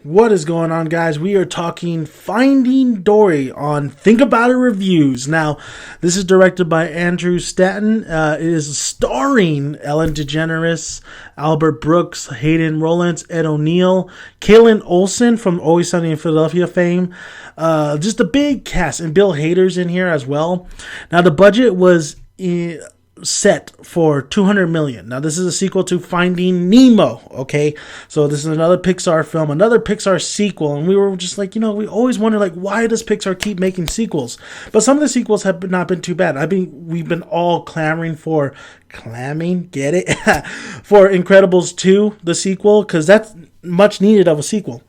What is going on, guys? We are talking Finding Dory on Think About It Reviews. Now, this is directed by Andrew Stanton. It is starring Ellen DeGeneres, Albert Brooks, Hayden Rollins, Ed O'Neill, Kaylin Olsen from Always Sunny in Philadelphia fame. Just a big cast, and Bill Hader's in here as well. Now, the budget was set for $200 million. Now, this is a sequel to Finding Nemo, okay? So this is another Pixar film, another Pixar sequel, and we were just like, we always wonder, like, why does Pixar keep making sequels? But some of the sequels have not been too bad. We've been all clamoring for, get it? For Incredibles 2, the sequel, because that's much needed of a sequel.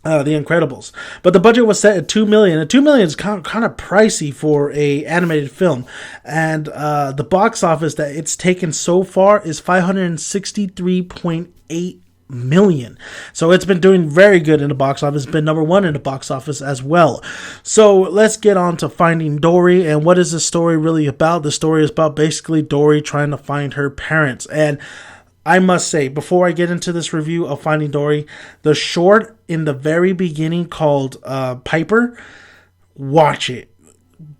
The Incredibles, but the budget was set at $2 million, and $2 million is kind of pricey for a animated film, and the box office that it's taken so far is $563.8 million. So it's been doing very good in the box office. It's been number one in the box office as well. So let's get on to Finding Dory. And what is the story really about? The story is about basically Dory trying to find her parents. And I must say, before I get into this review of Finding Dory, the short in the very beginning called Piper, watch it.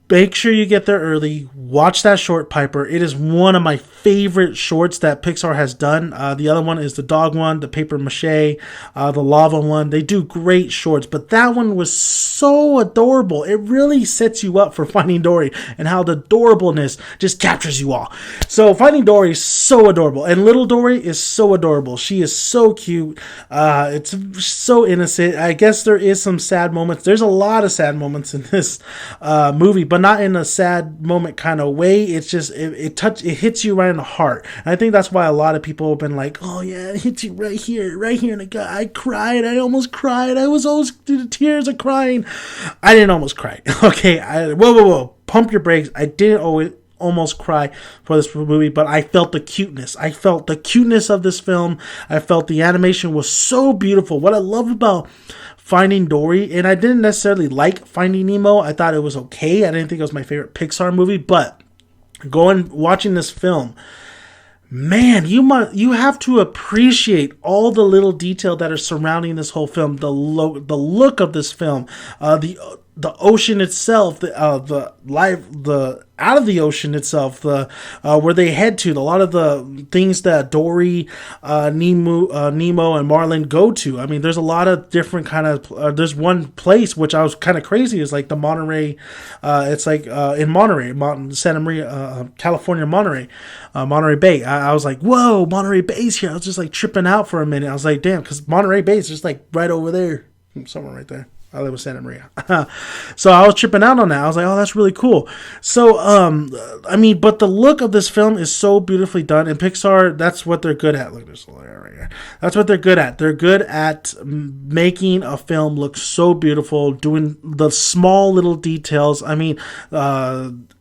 Make sure you get there early. Watch that short, Piper. It is one of my favorite shorts that Pixar has done. The other one is the dog one, the paper mache, the lava one. They do great shorts, but that one was so adorable. It really sets you up for Finding Dory and how the adorableness just captures you all. So Finding Dory is so adorable, and little Dory is so adorable. She is so cute. It's so innocent. I guess there is some sad moments. There's a lot of sad moments in this movie, but not in a sad moment kind of way. It's just it hits you right in the heart. And I think that's why a lot of people have been like, oh yeah, it hits you right here in the gut. I cried. I almost cried. I was almost through the tears of crying. I didn't almost cry. Okay, whoa. Pump your brakes. I didn't almost cry for this movie, but I felt the cuteness. I felt the cuteness of this film. I felt the animation was so beautiful. What I love about Finding Dory, and I didn't necessarily like Finding Nemo. I thought it was okay. I didn't think it was my favorite Pixar movie, but watching this film, man, you have to appreciate all the little detail that are surrounding this whole film. The look of this film, the ocean itself, the out of the ocean itself, the where they head to, a lot of the things that Dory, Nemo, and Marlin go to. I mean, there's a lot of different kind of. There's one place which I was kind of crazy. Is like the Monterey. It's like in Monterey, Santa Maria, California, Monterey Bay. I was like, whoa, Monterey Bay's here. I was just like tripping out for a minute. I was like, damn, because Monterey Bay is just like right over there, somewhere right there. I live in Santa Maria. So I was tripping out on that. I was like, oh, that's really cool. So, but the look of this film is so beautifully done. And Pixar, that's what they're good at. Look, there's a layer right here. That's what they're good at. They're good at making a film look so beautiful, doing the small little details. I mean,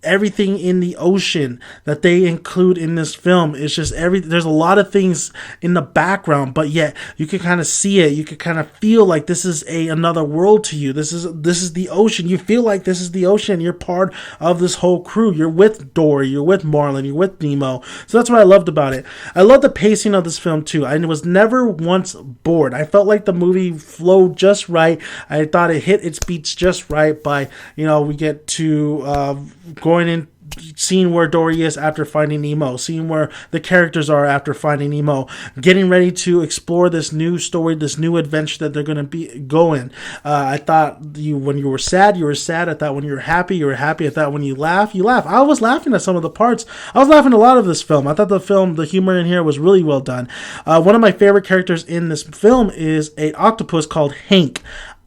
everything in the ocean that they include in this film is just there's a lot of things in the background, but yet you can kind of see it. You can kind of feel like this is another world to you. This is the ocean. You feel like this is the ocean. You're part of this whole crew. You're with Dory. You're with Marlin. You're with Nemo. So that's what I loved about it. I love the pacing of this film too. I was never once bored. I felt like the movie flowed just right. I thought it hit its beats just right by, we get to going in, seeing where Dory is after Finding Nemo, seeing where the characters are after Finding Nemo, getting ready to explore this new story, this new adventure that they're going to be going. I thought when you were sad, you were sad. I thought when you were happy, you were happy. I thought when you laugh, you laugh. I was laughing at some of the parts. I was laughing a lot of this film. I thought the humor in here was really well done. One of my favorite characters in this film is an octopus called Hank.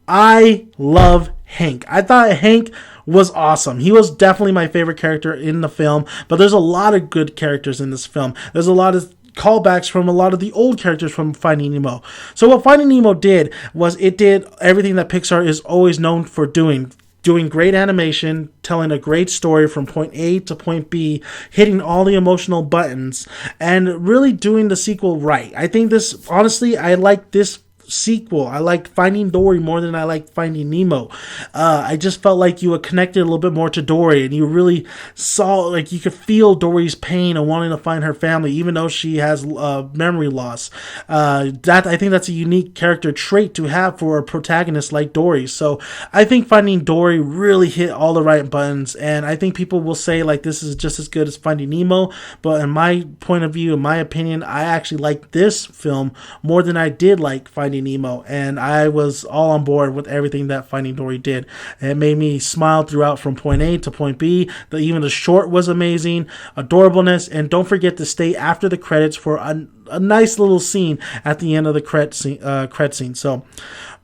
I love Hank. I thought Hank was awesome. He was definitely my favorite character in the film, but there's a lot of good characters in this film. There's a lot of callbacks from a lot of the old characters from Finding Nemo. So what Finding Nemo did was it did everything that Pixar is always known for doing great animation, telling a great story from point A to point B, hitting all the emotional buttons, and really doing the sequel right. I think honestly, I like this sequel. I liked Finding Dory more than I liked Finding Nemo. I just felt like you were connected a little bit more to Dory, and you really saw, like, you could feel Dory's pain and wanting to find her family, even though she has memory loss. I think that's a unique character trait to have for a protagonist like Dory. So I think Finding Dory really hit all the right buttons, and I think people will say like this is just as good as Finding Nemo, but in my point of view, in my opinion, I actually like this film more than I did like Finding Nemo, and I was all on board with everything that Finding Dory did. It made me smile throughout from point A to point B. Even the short was amazing, adorableness, and don't forget to stay after the credits for a nice little scene at the end of the credit scene. So,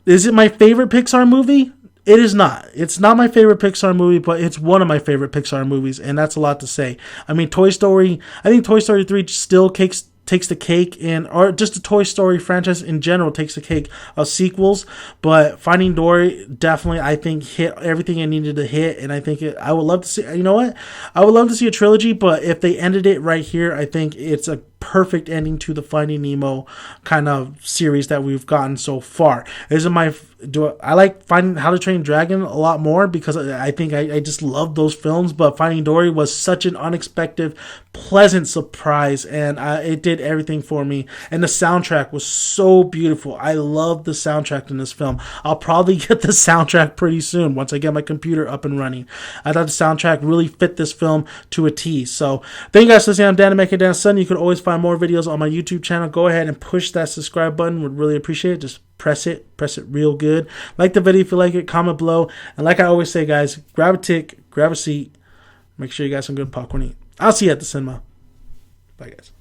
is it my favorite Pixar movie? It is not. It's not my favorite Pixar movie, but it's one of my favorite Pixar movies, and that's a lot to say. I mean, Toy Story, I think Toy Story 3 still takes the cake, or just the Toy Story franchise in general takes the cake of sequels, but Finding Dory definitely, I think, hit everything it needed to hit, and I think I would love to see, you know what? I would love to see a trilogy, but if they ended it right here, I think it's a perfect ending to the Finding Nemo kind of series that we've gotten so far. I like Finding How to Train Your Dragon a lot more because I think I just love those films, but Finding Dory was such an unexpected, pleasant surprise, and it did everything for me. And the soundtrack was so beautiful. I love the soundtrack in this film. I'll probably get the soundtrack pretty soon once I get my computer up and running. I thought the soundtrack really fit this film to a T. So thank you guys for listening. I'm Dan to Make It Dan Son. You could always find more videos on my YouTube channel. Go ahead and push that subscribe button. Would really appreciate it. Just press it real good. Like the video if you like it, comment below, and like I always say, guys, grab a tick, grab a seat, make sure you got some good popcorn to eat. I'll see you at the cinema. Bye, guys.